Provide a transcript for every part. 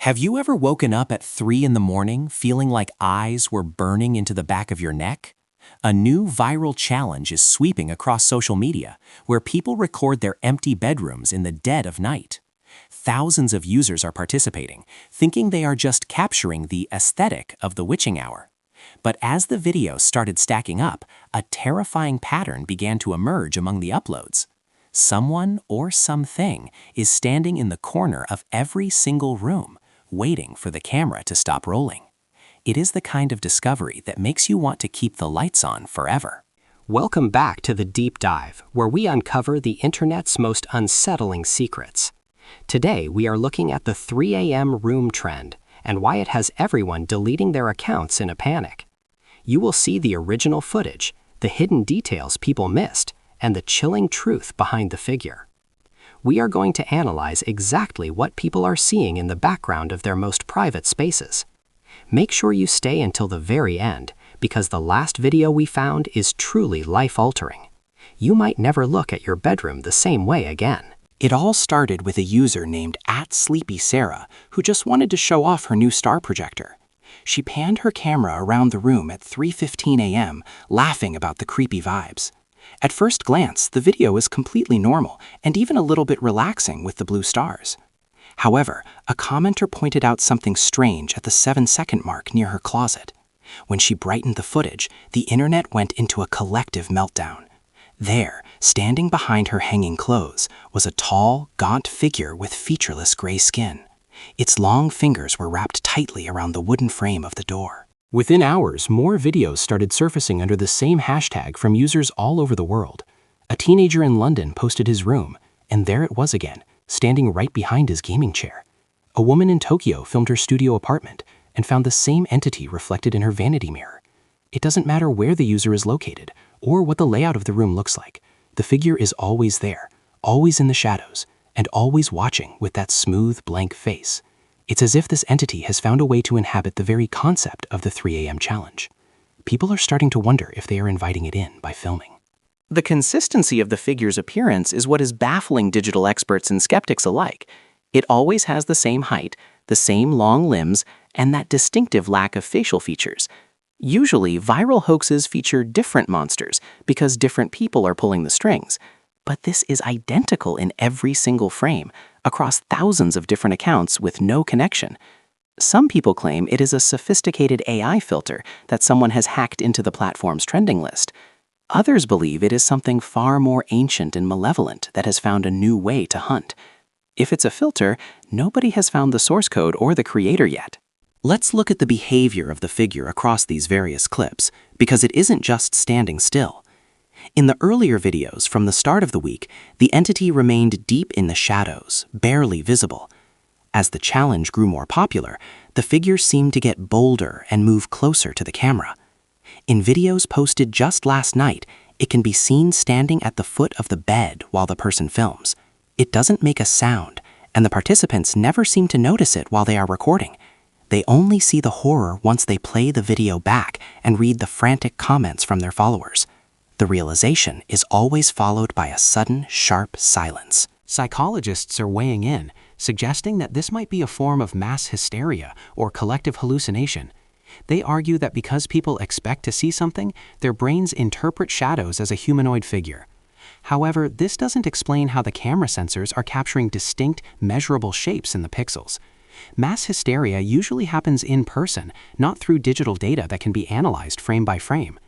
Have you ever woken up at 3 in the morning feeling like eyes were burning into the back of your neck? A new viral challenge is sweeping across social media, where people record their empty bedrooms in the dead of night. Thousands of users are participating, thinking they are just capturing the aesthetic of the witching hour. But as the videos started stacking up, a terrifying pattern began to emerge among the uploads. Someone or something is standing in the corner of every single room, waiting for the camera to stop rolling. It is the kind of discovery that makes you want to keep the lights on forever. Welcome back to The Deep Dive, where we uncover the internet's most unsettling secrets. Today, we are looking at the 3 a.m. room trend and why it has everyone deleting their accounts in a panic. You will see the original footage, the hidden details people missed, and the chilling truth behind the figure. We are going to analyze exactly what people are seeing in the background of their most private spaces. Make sure you stay until the very end, because the last video we found is truly life-altering. You might never look at your bedroom the same way again. It all started with a user named @SleepySarah, who just wanted to show off her new star projector. She panned her camera around the room at 3:15 a.m., laughing about the creepy vibes. At first glance, the video is completely normal and even a little bit relaxing with the blue stars. However, a commenter pointed out something strange at the 7-second mark near her closet. When she brightened the footage, the internet went into a collective meltdown. There, standing behind her hanging clothes, was a tall, gaunt figure with featureless gray skin. Its long fingers were wrapped tightly around the wooden frame of the door. Within hours, more videos started surfacing under the same hashtag from users all over the world. A teenager in London posted his room, and there it was again, standing right behind his gaming chair. A woman in Tokyo filmed her studio apartment and found the same entity reflected in her vanity mirror. It doesn't matter where the user is located or what the layout of the room looks like. The figure is always there, always in the shadows, and always watching with that smooth, blank face. It's as if this entity has found a way to inhabit the very concept of the 3 a.m. challenge. People are starting to wonder if they are inviting it in by filming. The consistency of the figure's appearance is what is baffling digital experts and skeptics alike. It always has the same height, the same long limbs, and that distinctive lack of facial features. Usually, viral hoaxes feature different monsters because different people are pulling the strings. But this is identical in every single frame, across thousands of different accounts with no connection. Some people claim it is a sophisticated AI filter that someone has hacked into the platform's trending list. Others believe it is something far more ancient and malevolent that has found a new way to hunt. If it's a filter, nobody has found the source code or the creator yet. Let's look at the behavior of the figure across these various clips, because it isn't just standing still. In the earlier videos from the start of the week, the entity remained deep in the shadows, barely visible. As the challenge grew more popular, the figure seemed to get bolder and move closer to the camera. In videos posted just last night, it can be seen standing at the foot of the bed while the person films. It doesn't make a sound, and the participants never seem to notice it while they are recording. They only see the horror once they play the video back and read the frantic comments from their followers. The realization is always followed by a sudden, sharp silence. Psychologists are weighing in, suggesting that this might be a form of mass hysteria or collective hallucination. They argue that because people expect to see something, their brains interpret shadows as a humanoid figure. However, this doesn't explain how the camera sensors are capturing distinct, measurable shapes in the pixels. Mass hysteria usually happens in person, not through digital data that can be analyzed frame by frame.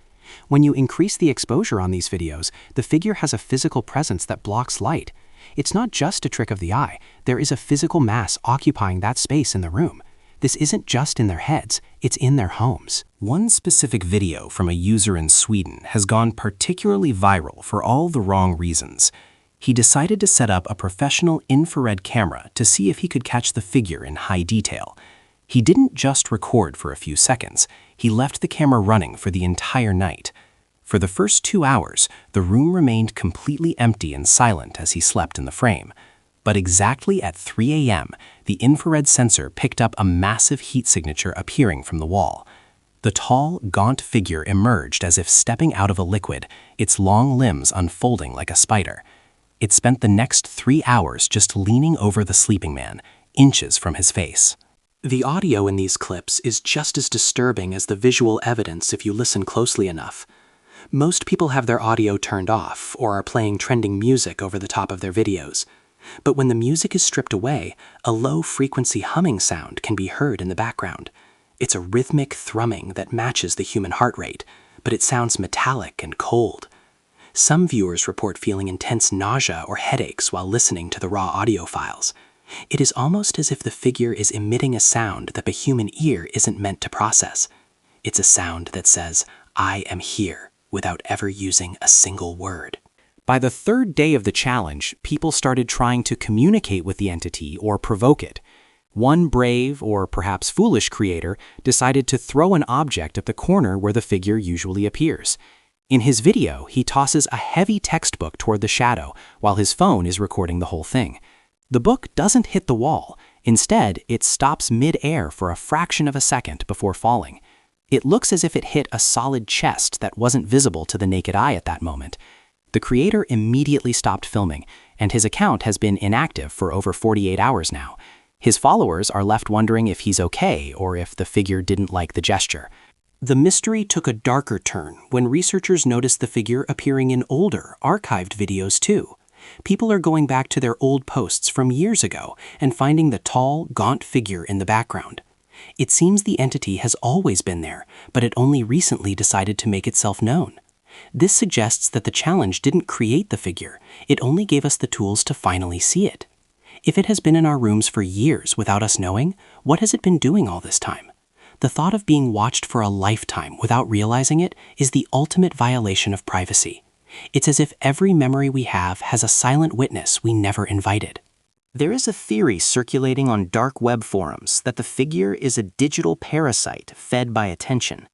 When you increase the exposure on these videos, the figure has a physical presence that blocks light. It's not just a trick of the eye, there is a physical mass occupying that space in the room. This isn't just in their heads, it's in their homes. One specific video from a user in Sweden has gone particularly viral for all the wrong reasons. He decided to set up a professional infrared camera to see if he could catch the figure in high detail. He didn't just record for a few seconds, he left the camera running for the entire night. For the first 2 hours, the room remained completely empty and silent as he slept in the frame. But exactly at 3 a.m., the infrared sensor picked up a massive heat signature appearing from the wall. The tall, gaunt figure emerged as if stepping out of a liquid, its long limbs unfolding like a spider. It spent the next 3 hours just leaning over the sleeping man, inches from his face. The audio in these clips is just as disturbing as the visual evidence if you listen closely enough. Most people have their audio turned off or are playing trending music over the top of their videos. But when the music is stripped away, a low-frequency humming sound can be heard in the background. It's a rhythmic thrumming that matches the human heart rate, but it sounds metallic and cold. Some viewers report feeling intense nausea or headaches while listening to the raw audio files. It is almost as if the figure is emitting a sound that the human ear isn't meant to process. It's a sound that says, "I am here," without ever using a single word. By the third day of the challenge, people started trying to communicate with the entity or provoke it. One brave, or perhaps foolish creator decided to throw an object at the corner where the figure usually appears. In his video, he tosses a heavy textbook toward the shadow while his phone is recording the whole thing. The book doesn't hit the wall. Instead, it stops mid-air for a fraction of a second before falling. It looks as if it hit a solid chest that wasn't visible to the naked eye at that moment. The creator immediately stopped filming, and his account has been inactive for over 48 hours now. His followers are left wondering if he's okay or if the figure didn't like the gesture. The mystery took a darker turn when researchers noticed the figure appearing in older, archived videos too. People are going back to their old posts from years ago and finding the tall, gaunt figure in the background. It seems the entity has always been there, but it only recently decided to make itself known. This suggests that the challenge didn't create the figure, it only gave us the tools to finally see it. If it has been in our rooms for years without us knowing, what has it been doing all this time? The thought of being watched for a lifetime without realizing it is the ultimate violation of privacy. It's as if every memory we have has a silent witness we never invited. There is a theory circulating on dark web forums that the figure is a digital parasite fed by attention.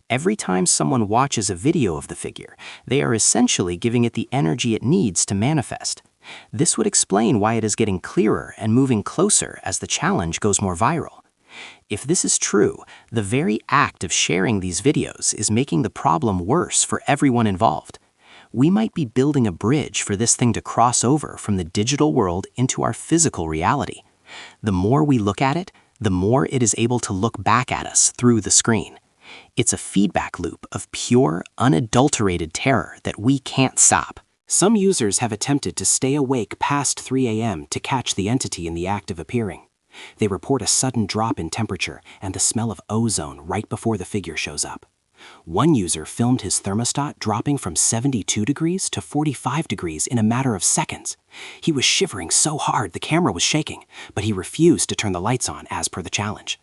Every time someone watches a video of the figure, they are essentially giving it the energy it needs to manifest. This would explain why it is getting clearer and moving closer as the challenge goes more viral. If this is true, the very act of sharing these videos is making the problem worse for everyone involved. We might be building a bridge for this thing to cross over from the digital world into our physical reality. The more we look at it, the more it is able to look back at us through the screen. It's a feedback loop of pure, unadulterated terror that we can't stop. Some users have attempted to stay awake past 3 a.m. to catch the entity in the act of appearing. They report a sudden drop in temperature and the smell of ozone right before the figure shows up. One user filmed his thermostat dropping from 72 degrees to 45 degrees in a matter of seconds. He was shivering so hard the camera was shaking, but he refused to turn the lights on as per the challenge.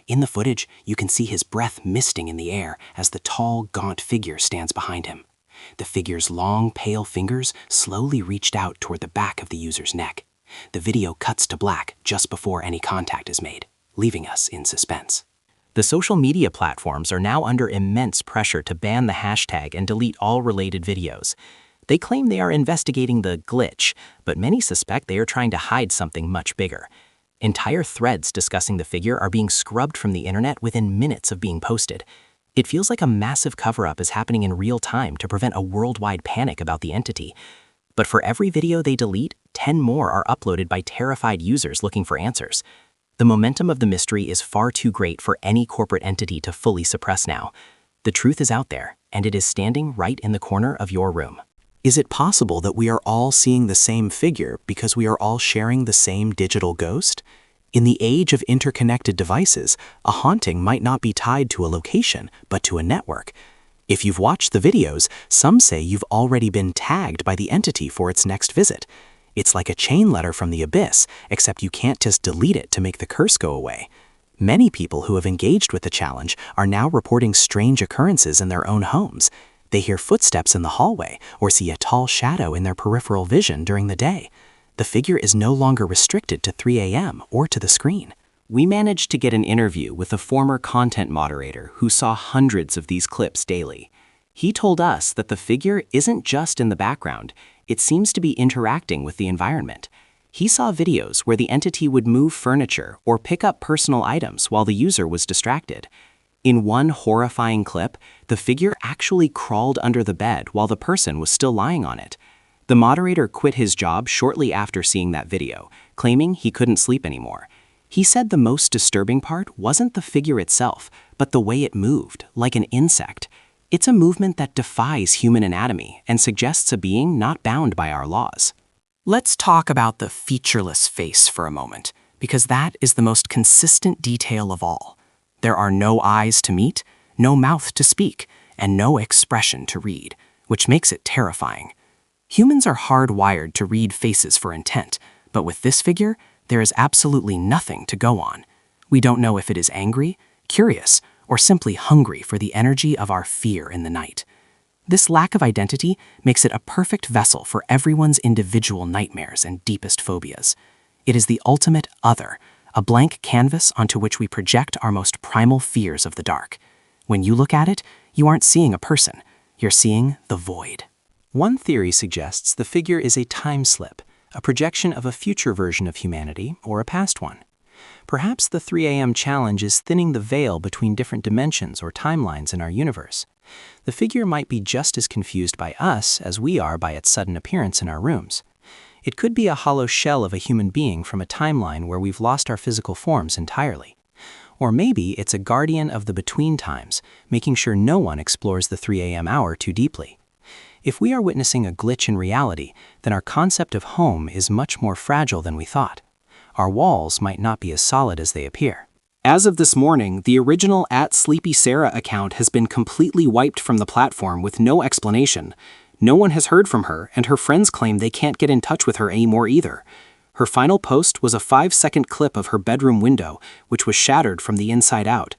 In the footage, you can see his breath misting in the air as the tall, gaunt figure stands behind him. The figure's long, pale fingers slowly reached out toward the back of the user's neck. The video cuts to black just before any contact is made, leaving us in suspense. The social media platforms are now under immense pressure to ban the hashtag and delete all related videos. They claim they are investigating the glitch, but many suspect they are trying to hide something much bigger. Entire threads discussing the figure are being scrubbed from the internet within minutes of being posted. It feels like a massive cover-up is happening in real time to prevent a worldwide panic about the entity. But for every video they delete, 10 more are uploaded by terrified users looking for answers. The momentum of the mystery is far too great for any corporate entity to fully suppress now. The truth is out there, and it is standing right in the corner of your room. Is it possible that we are all seeing the same figure because we are all sharing the same digital ghost? In the age of interconnected devices, a haunting might not be tied to a location, but to a network. If you've watched the videos, some say you've already been tagged by the entity for its next visit. It's like a chain letter from the abyss, except you can't just delete it to make the curse go away. Many people who have engaged with the challenge are now reporting strange occurrences in their own homes. They hear footsteps in the hallway or see a tall shadow in their peripheral vision during the day. The figure is no longer restricted to 3 a.m. or to the screen. We managed to get an interview with a former content moderator who saw hundreds of these clips daily. He told us that the figure isn't just in the background, it seems to be interacting with the environment. He saw videos where the entity would move furniture or pick up personal items while the user was distracted. In one horrifying clip, the figure actually crawled under the bed while the person was still lying on it. The moderator quit his job shortly after seeing that video, claiming he couldn't sleep anymore. He said the most disturbing part wasn't the figure itself, but the way it moved, like an insect. It's a movement that defies human anatomy and suggests a being not bound by our laws. Let's talk about the featureless face for a moment, because that is the most consistent detail of all. There are no eyes to meet, no mouth to speak, and no expression to read, which makes it terrifying. Humans are hardwired to read faces for intent, but with this figure, there is absolutely nothing to go on. We don't know if it is angry, curious, or simply hungry for the energy of our fear in the night. This lack of identity makes it a perfect vessel for everyone's individual nightmares and deepest phobias. It is the ultimate other, a blank canvas onto which we project our most primal fears of the dark. When you look at it, you aren't seeing a person, you're seeing the void. One theory suggests the figure is a time slip, a projection of a future version of humanity or a past one. Perhaps the 3 a.m. challenge is thinning the veil between different dimensions or timelines in our universe. The figure might be just as confused by us as we are by its sudden appearance in our rooms. It could be a hollow shell of a human being from a timeline where we've lost our physical forms entirely. Or maybe it's a guardian of the between times, making sure no one explores the 3 a.m. hour too deeply. If we are witnessing a glitch in reality, then our concept of home is much more fragile than we thought. Our walls might not be as solid as they appear. As of this morning, the original @SleepySarah account has been completely wiped from the platform with no explanation. No one has heard from her, and her friends claim they can't get in touch with her anymore either. Her final post was a 5-second clip of her bedroom window, which was shattered from the inside out.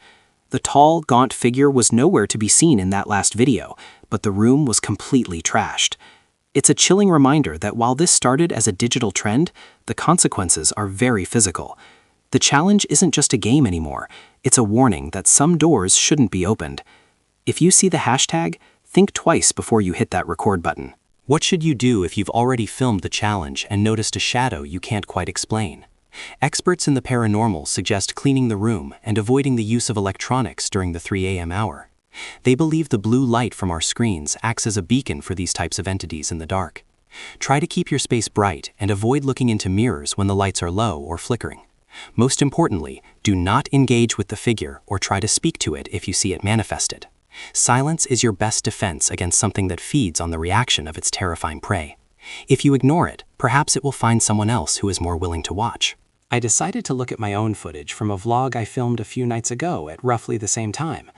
The tall, gaunt figure was nowhere to be seen in that last video, but the room was completely trashed. It's a chilling reminder that while this started as a digital trend, the consequences are very physical. The challenge isn't just a game anymore, it's a warning that some doors shouldn't be opened. If you see the hashtag, think twice before you hit that record button. What should you do if you've already filmed the challenge and noticed a shadow you can't quite explain? Experts in the paranormal suggest cleaning the room and avoiding the use of electronics during the 3 a.m. hour. They believe the blue light from our screens acts as a beacon for these types of entities in the dark. Try to keep your space bright and avoid looking into mirrors when the lights are low or flickering. Most importantly, do not engage with the figure or try to speak to it if you see it manifested. Silence is your best defense against something that feeds on the reaction of its terrifying prey. If you ignore it, perhaps it will find someone else who is more willing to watch. I decided to look at my own footage from a vlog I filmed a few nights ago at roughly the same time.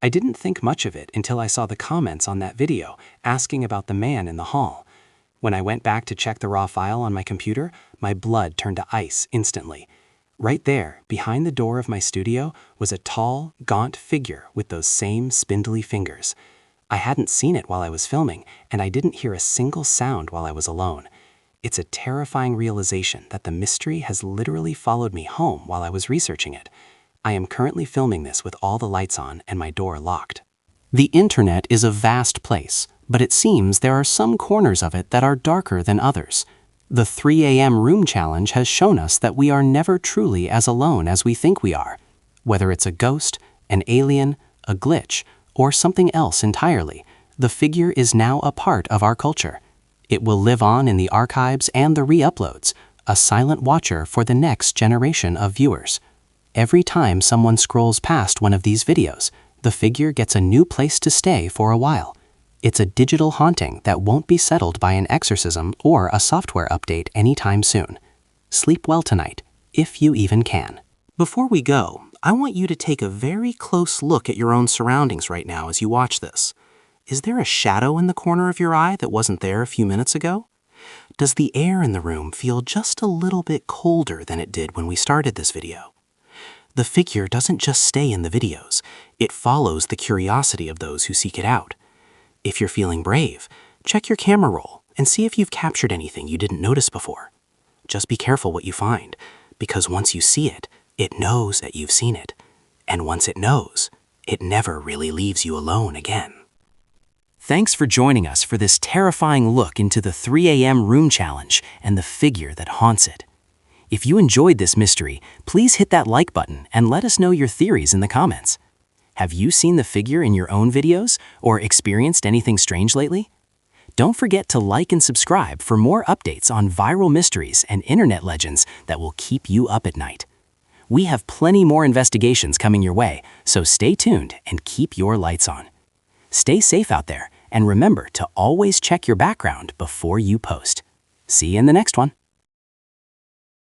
I didn't think much of it until I saw the comments on that video asking about the man in the hall. When I went back to check the raw file on my computer, my blood turned to ice instantly. Right there, behind the door of my studio, was a tall, gaunt figure with those same spindly fingers. I hadn't seen it while I was filming, and I didn't hear a single sound while I was alone. It's a terrifying realization that the mystery has literally followed me home while I was researching it. I am currently filming this with all the lights on and my door locked. The internet is a vast place, but it seems there are some corners of it that are darker than others. The 3 a.m. room challenge has shown us that we are never truly as alone as we think we are. Whether it's a ghost, an alien, a glitch, or something else entirely, the figure is now a part of our culture. It will live on in the archives and the re-uploads, a silent watcher for the next generation of viewers. Every time someone scrolls past one of these videos, the figure gets a new place to stay for a while. It's a digital haunting that won't be settled by an exorcism or a software update anytime soon. Sleep well tonight, if you even can. Before we go, I want you to take a very close look at your own surroundings right now as you watch this. Is there a shadow in the corner of your eye that wasn't there a few minutes ago? Does the air in the room feel just a little bit colder than it did when we started this video? The figure doesn't just stay in the videos, it follows the curiosity of those who seek it out. If you're feeling brave, check your camera roll and see if you've captured anything you didn't notice before. Just be careful what you find, because once you see it, it knows that you've seen it. And once it knows, it never really leaves you alone again. Thanks for joining us for this terrifying look into the 3 a.m. room challenge and the figure that haunts it. If you enjoyed this mystery, please hit that like button and let us know your theories in the comments. Have you seen the figure in your own videos or experienced anything strange lately? Don't forget to like and subscribe for more updates on viral mysteries and internet legends that will keep you up at night. We have plenty more investigations coming your way, so stay tuned and keep your lights on. Stay safe out there, and remember to always check your background before you post. See you in the next one.